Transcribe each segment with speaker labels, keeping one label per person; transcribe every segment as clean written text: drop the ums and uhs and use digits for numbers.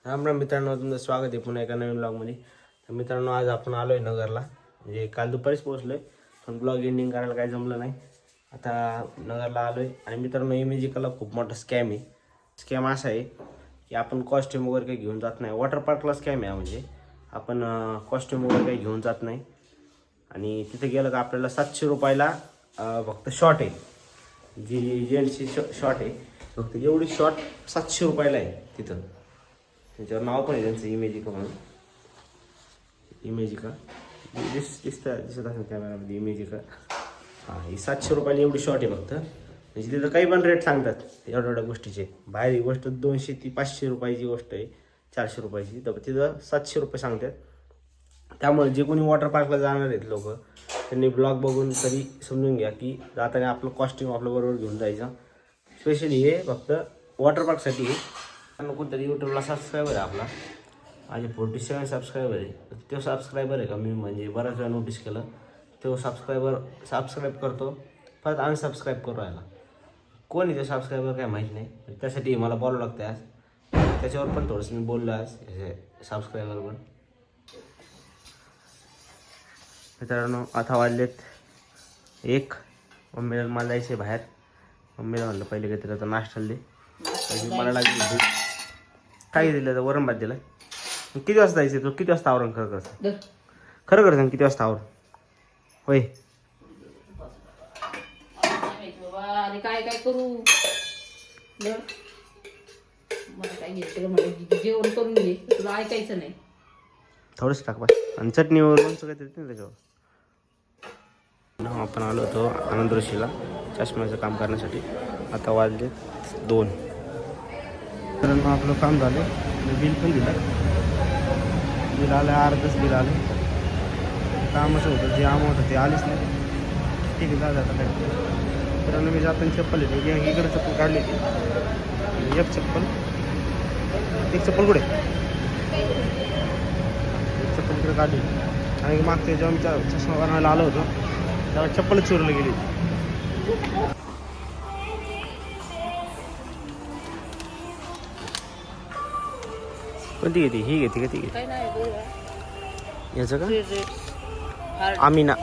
Speaker 1: राम राम मित्रांनो, तुमचं स्वागत आहे पुन्हा एका नवीन ब्लॉगमध्ये. तर मित्रांनो, आज आपण आलो आहे नगरला. म्हणजे काल दुपारीच पोहोचलो आहे, पण ब्लॉग एंडिंग करायला काही जमलं नाही. आता नगरला आलो आहे. आणि मित्रांनो, इमेजिकला खूप मोठा स्कॅम आहे. स्कॅम असा आहे की आपण कॉस्ट्यूम वगैरे काही घेऊन जात नाही. वॉटर पार्कला स्कॅम आहे. म्हणजे आपण कॉस्ट्यूम वगैरे काही घेऊन जात नाही आणि तिथे गेलं का आपल्याला 700 रुपयाला फक्त शॉर्ट आहे. जी जेंट्सची शॉर्ट आहे, फक्त एवढी शॉर्ट 700 रुपयाला आहे तिथं. त्याच्यावर नाव पण आहे त्यांचं, इमेजिका म्हणून. इमेजिका दिसत असेल कॅमेरामध्ये, इमेजिका. हां, ही 700 रुपयाला एवढी शॉर्ट आहे फक्त. म्हणजे तिथं काही पण रेट सांगतात एवढ्या एवढ्या गोष्टीचे. बाहेर ही गोष्ट 200 ती 500 रुपयाची गोष्ट आहे, 400 रुपयाची, तर तिथं 700 रुपये सांगतात. त्यामुळे जे कोणी वॉटर पार्कला जाणार आहेत लोक, त्यांनी ब्लॉग बघून तरी समजून घ्या की जाताना आपलं कॉस्ट्यूम आपल्या बरोबर घेऊन जायचं. स्पेशली हे फक्त वॉटर पार्कसाठी आहे. कोणतरी यूट्यूबला सबस्क्रायबर आहे आपला, माझे 47 सबस्क्रायबर आहे. तो सबस्क्रायबर आहे का मी म्हणजे बऱ्याच वेळा नोटीस केलं, तो सबस्क्राईब करतो, परत अनसबस्क्राईब करू राहिला. कोण आहे ते सबस्क्रायबर काय माहीत नाही. त्यासाठी मला बोलावं लागतं आज. त्याच्यावर पण थोडंसं मी बोललो आज सबस्क्रायबरवर. मित्रांनो, आता वाजलेत 1. मम्मीला मला जायचं बाहेर. मम्मीला म्हणलं पहिले काहीतरी आता नाश्त्याला दे. मला लागली काय दिलं तर वरण भात दिलं. किती वाजता जायचं तू? किती वाजता आवरण? खरं खरं सांग, किती वाजता आवरण? होय,
Speaker 2: काय काय करू? मला काय घेतलं म्हणजे जेवण करून घे, तुला ऐकायचं नाही.
Speaker 1: थोडंसं टाक बस. आणि चटणीवर लोणचं काहीतरी ना त्याच्यावर. आपण आलो होतो आनंद ऋषीला चष्म्याचं काम करण्यासाठी. आता वाजले 2. तर आपलं काम झालं, बिल पण दिलं. बिल आलं, अर्धच बिल आलं. कामच होतं, जे अमाऊंट होतं ते आलीच नाही. ठीक आहे, जाता काय. तर मी जाताना चप्पल येते, इकडे चप्पल काढली होती. एक चप्पल कुठे? एक चप्पल इकडे काढली. आणि मागच्या जेव्हा मी चष्मा बनवायला आलो होतो तेव्हा चप्पलच चोरली गेली. कोणती घेते? ही घेते का ती घेते? याचं का? आमीना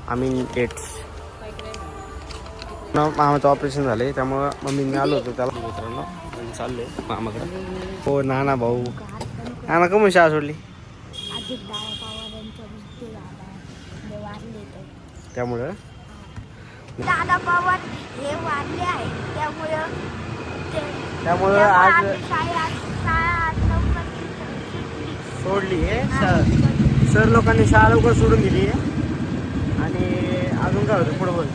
Speaker 1: आमीन डेट्स. मामाचं ऑपरेशन झालं आहे, त्यामुळं मम्मीने आलो होतो त्याला. मित्रांनो, चाललो आहे मामाकडं. हो, नाना भाऊ. नाना का म्हणून शाळा सोडली? त्यामुळं
Speaker 3: दादा पवार हे वारले आहे,
Speaker 1: त्यामुळं आज सोडली आहे. सर लोकांनी शाळा लवकर सोडून दिली आहे. आणि अजून काय होतं पुढं बोल.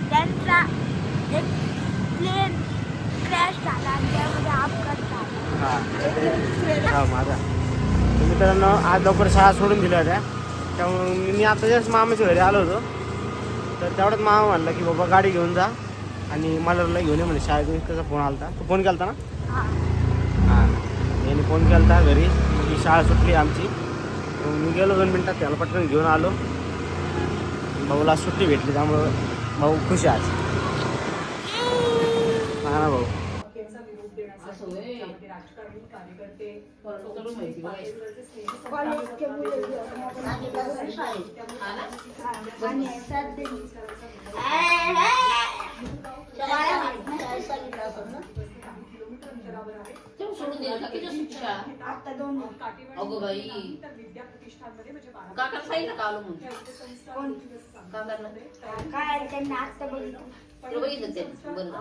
Speaker 3: त्यांचा एक प्लेन क्रॅश झाला आणि त्यामध्ये अपघात झाला.
Speaker 1: हां माझा. मित्रांनो, आज लवकर शाळा सोडून दिल्या होत्या. त्यामुळे मी आता जस्ट मामाच्या घरी आलो होतो, तर तेवढ्यात मामा म्हणला की बाबा गाडी घेऊन जा आणि मलरला घेऊन ये. म्हणजे शाळेतून त्याचा फोन आला होता. तो फोन केला होता ना? हां, यांनी फोन केला होता घरी की शाळा सुटली आमची. मी गेलो 2 मिनटात, त्याला पटकन घेऊन आलो. भाऊला सुट्टी भेटली, त्यामुळं भाऊ खुश आहे आज. हा ना भाऊ.
Speaker 2: अगो बाई, काका सांगितलं का आलो म्हणून?
Speaker 3: काय त्यांना आता बघितलं.
Speaker 2: बघितलं ते बरं.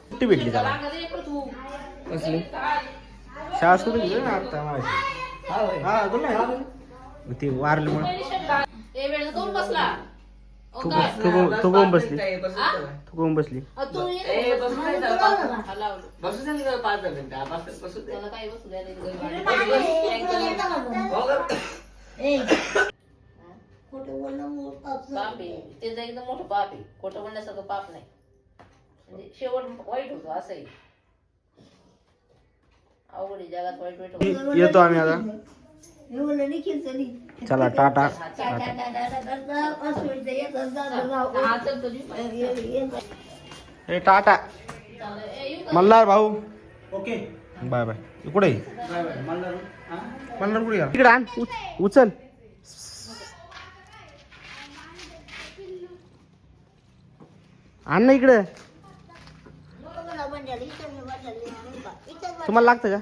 Speaker 1: सुट्टी भेटली त्याला. कसली शाळा सुरू दिली ना आता माझी. हा तुला ती वारली म्हणून
Speaker 2: कोण बसला?
Speaker 1: तू कोण बसली? तू कोण बसली?
Speaker 2: ते एकदम मोठं पाप आहे. खोटं बोलण्यासारखं पाप नाही. म्हणजे शेवट वाईट होतो असंही. अवघड जगात वाईट वाईट
Speaker 1: येतो आम्ही आता. चला टाटा. टाटा.
Speaker 2: चालेल. येऊ का?
Speaker 1: मल्हार भाऊ
Speaker 4: ओके
Speaker 1: बाय बाय. कुठे
Speaker 4: बाय बाय मला
Speaker 1: मल्हार कुठे गेला? इकडे आण उचल. आण ना इकडे. तुम्हाला लागतं का?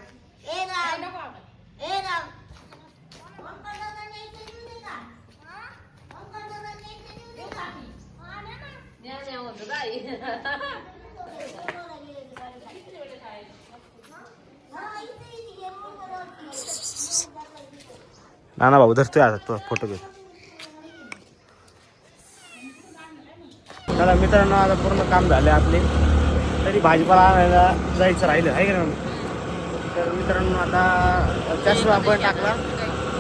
Speaker 2: न्या, न्या म्हणतो काय?
Speaker 1: नाना भाऊ धरतोय आता तो फोटो घेतो. चला मित्रांनो आता पूर्ण काम झाले आपले. तरी भाजीपाला आणायला जायचं राहिलं आहे का ना. तर मित्रांनो आता चष्मा पण टाकला.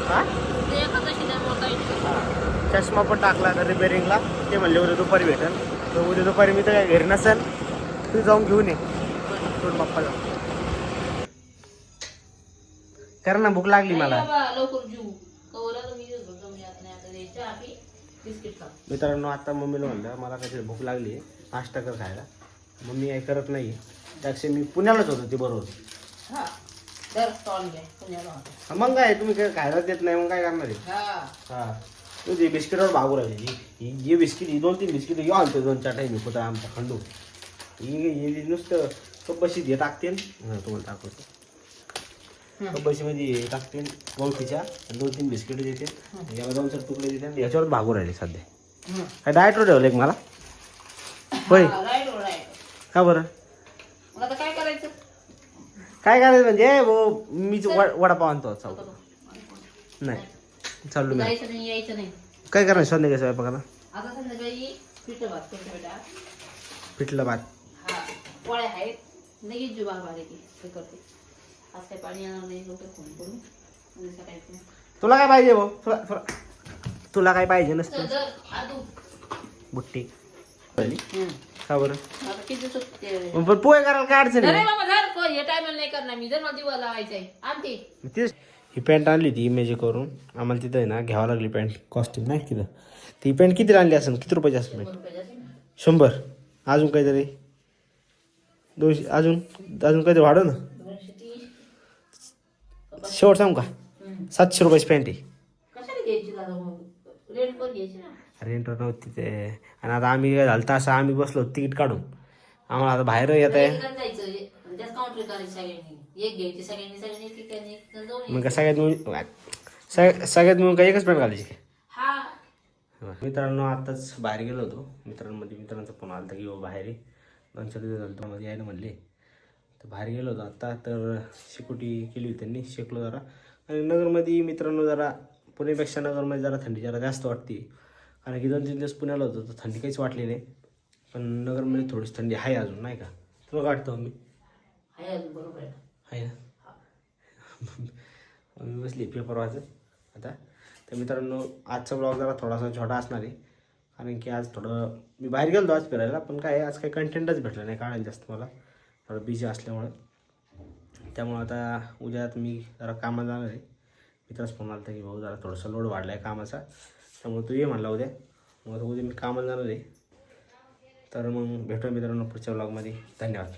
Speaker 1: हा
Speaker 2: ते एकादशी त्यामुळं काही नाही.
Speaker 1: चष्मा पण टाकला तर रिपेअरिंगला. ते म्हणले उद्या दुपारी भेटेल. तर उद्या दुपारी मी तर काय घरी नसेल. तू जाऊन घेऊन ये सोड बाप्पा जाऊ. कर ना भूक लागली मला.
Speaker 2: नाही बाबा, लवकर जेवू. कवरा तर मी जेवतो. तुम्ही आता नाही आता द्यायचं. आपली बिस्किट खा.
Speaker 1: मित्रांनो आता मम्मीला म्हणलं मला काहीतरी भूक लागली आहे नाश्ता कर खायला. मम्मी काही करत नाही. त्यापेक्षा मी पुण्यालाच होतो ते बरोबर.
Speaker 2: हा तर स्टॉल घ्या पुण्याला होता.
Speaker 1: हा, मग काय तुम्ही काय खायला देत नाही मग काय करणार आहे.
Speaker 2: हा
Speaker 1: हा तुझी बिस्किटावर भागू राहिली. ही बिस्किट ही 2-3 बिस्किट घेऊ आणतो 2-4 टाईम पुतळा आमचा खंडू. ही नुसतं कब्बशीत हे टाकते. तुम्हाला दाखवतो. कब्बशीमध्ये हे टाकते वंशीच्या 2-3 बिस्किट देते. याला 2-4 तुकडे देते. याच्यावर भागू राहिले सध्या. काय डाएटवर ठेवलं एक मला होय
Speaker 2: राईट राईट.
Speaker 1: का बरं.
Speaker 2: मग आता काय करायचं?
Speaker 1: काय करायचं म्हणजे मी वडापाव आणतो चालू नाही चाललो मी.
Speaker 2: जायचं नाही यायचं नाही.
Speaker 1: काय करणार संध्याकाळी स्वयंपाकाला.
Speaker 2: आता संध्याकाळी पिठलं भात करतो बेटा.
Speaker 1: पिठलं भात.
Speaker 2: हा पोळ्या आहेत. लगेच जीव बाबा की ते करते. आज काही पाणी येणार नाही. लोक फोन करून उद्या सकाळी.
Speaker 1: तुला काय पाहिजे भाऊ. तुला काय पाहिजे नसतं.
Speaker 2: चल, आदू.
Speaker 1: बुट्टी का बरं.
Speaker 2: आता किती दिवसात ते-
Speaker 1: पण पोहे करायला काय अडचण
Speaker 2: अरे
Speaker 1: आहे.
Speaker 2: बाबा धर कोण हे टायमाला नाही करणार मी. जर मला दिवा लावायचा आहे आणते.
Speaker 1: तेच ही पॅन्ट आणली ती इमेज करून. आम्हाला तिथं आहे ना घ्यावं लागली पॅन्ट कॉस्ट्यूम नाही तिथं. ती पॅन्ट किती आणली असेल किती रुपयाची असेल पॅन्ट. 100. अजून काहीतरी 200 अजून काहीतरी वाढव ना.
Speaker 2: 230.
Speaker 1: शेवट सांगू का 700 रुपयाची पॅन्ट आहे.
Speaker 2: कशाला घ्यायची दादा मग? रेंट पण घ्यायची ना.
Speaker 1: रेंटवर नव्हती ते. आणि आता आम्ही काय झालं तर असं आम्ही बसलो तिकीट काढून. आम्हाला आता बाहेर येत आहे.
Speaker 2: जायचं त्याच काउंटर करायची सगळ्यांनी. एक घ्यायची सगळ्यांनी एक ठिकाणी जाऊन
Speaker 1: मग काय सगळ्यात मिळून सगळ्यात मिळून काय एकच पॅन्ट घालायची काय.
Speaker 2: हा
Speaker 1: मित्रांनो आताच बाहेर गेलो होतो. मित्रांचा फोन आला होता की बाहेर 2-4 दिवस झालं तुम्हाला यायला म्हणले. तर बाहेर गेलो होतो आता. तर शेकोटी केली होती त्यांनी. शेकलो जरा. आणि नगरमध्ये मित्रांनो जरा पुण्यापेक्षा नगरमध्ये जरा थंडी जरा जास्त वाटते. कारण की 2-3 दिवस पुण्याला होतो तर थंडी काहीच वाटली नाही. पण नगरमध्ये थोडीशी थंडी आहे अजून नाही का. तुला वाटतं मी
Speaker 2: आहे अजून बरोबर आहे.
Speaker 1: आहे ना. मी बसली पेपर वाचत आता. तर मित्रांनो आजचा ब्लॉग जरा थोडासा छोटा असणार आहे. कारण की आज थोडं मी बाहेर गेलो आज फिरायला. पण काय आज काही कंटेंटच भेटलं नाही काढायला जास्त मला. थोडं बिझी असल्यामुळं. त्यामुळं आता उद्या मी जरा कामाला जाणार आहे. मित्राच फोन आला होता की भाऊ जरा थोडासा लोड वाढला आहे कामाचा. त्यामुळे तू ये म्हणला उद्या. मग उद्या मी कामाला जाणार आहे. तर मग भेटूया मित्रांनो पुढच्या ब्लॉगमध्ये. धन्यवाद.